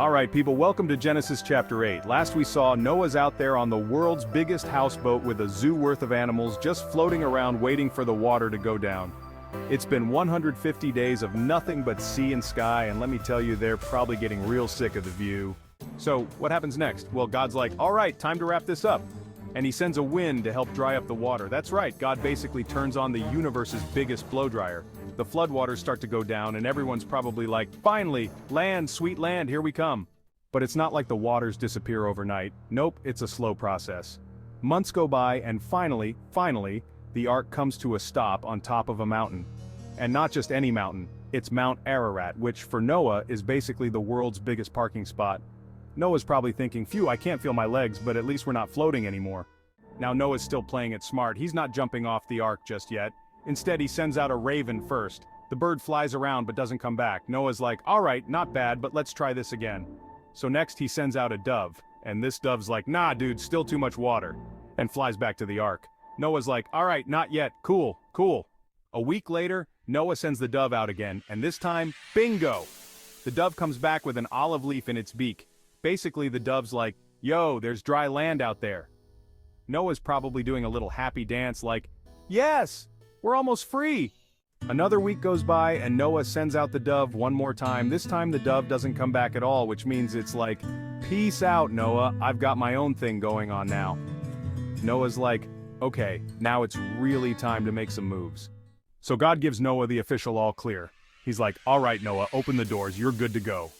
Alright people, welcome to Genesis chapter 8. Last we saw Noah's out there on the world's biggest houseboat with a zoo worth of animals just floating around waiting for the water to go down. It's been 150 days of nothing but sea and sky, and let me tell you, they're probably getting real sick of the view. So, what happens next? Well, God's like, alright, time to wrap this up. And he sends a wind to help dry up the water. That's right, God basically turns on the universe's biggest blow dryer. The floodwaters start to go down and everyone's probably like, finally, land, sweet land, here we come. But it's not like the waters disappear overnight. Nope, it's a slow process. Months go by and finally, the ark comes to a stop on top of a mountain. And not just any mountain, it's Mount Ararat, which for Noah is basically the world's biggest parking spot. Noah's probably thinking, phew, I can't feel my legs, but at least we're not floating anymore. Now Noah's still playing it smart. He's not jumping off the ark just yet. Instead, he sends out a raven first. The bird flies around but doesn't come back. Noah's like, alright, not bad, but let's try this again. So next he sends out a dove, and this dove's like, nah dude, still too much water, and flies back to the ark. Noah's like, alright, not yet, cool. A week later, Noah sends the dove out again, and this time, bingo! The dove comes back with an olive leaf in its beak. Basically the dove's like, yo, there's dry land out there. Noah's probably doing a little happy dance like, yes! We're almost free! Another week goes by and Noah sends out the dove one more time. This time the dove doesn't come back at all, which means it's like, peace out Noah, I've got my own thing going on now. Noah's like, okay, now it's really time to make some moves. So God gives Noah the official all clear. He's like, alright Noah, open the doors, you're good to go.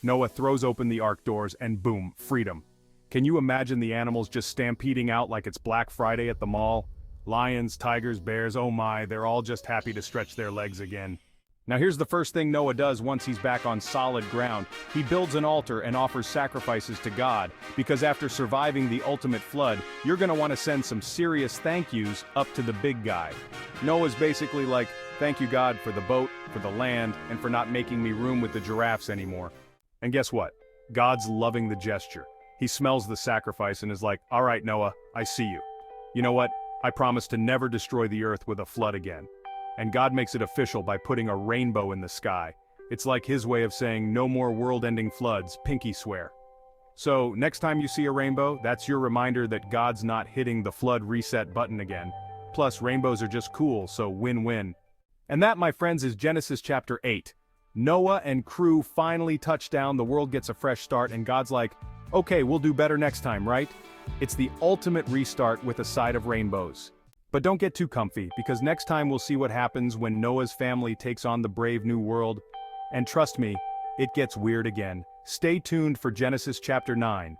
Noah throws open the ark doors and boom, freedom. Can you imagine the animals just stampeding out like it's Black Friday at the mall? Lions, tigers, bears, oh my, they're all just happy to stretch their legs again. Now here's the first thing Noah does once he's back on solid ground. He builds an altar and offers sacrifices to God, because after surviving the ultimate flood, you're gonna want to send some serious thank yous up to the big guy. Noah's basically like, thank you God for the boat, for the land, and for not making me room with the giraffes anymore. And guess what? God's loving the gesture. He smells the sacrifice and is like, alright Noah, I see you. You know what? I promise to never destroy the earth with a flood again. And God makes it official by putting a rainbow in the sky. It's like his way of saying no more world-ending floods, pinky swear. So, next time you see a rainbow, that's your reminder that God's not hitting the flood reset button again. Plus, rainbows are just cool, so win-win. And that, my friends, is Genesis chapter 8. Noah and crew finally touch down, the world gets a fresh start, and God's like, okay, we'll do better next time, right? It's the ultimate restart with a side of rainbows. But don't get too comfy, because next time we'll see what happens when Noah's family takes on the brave new world. And trust me, it gets weird again. Stay tuned for Genesis chapter 9.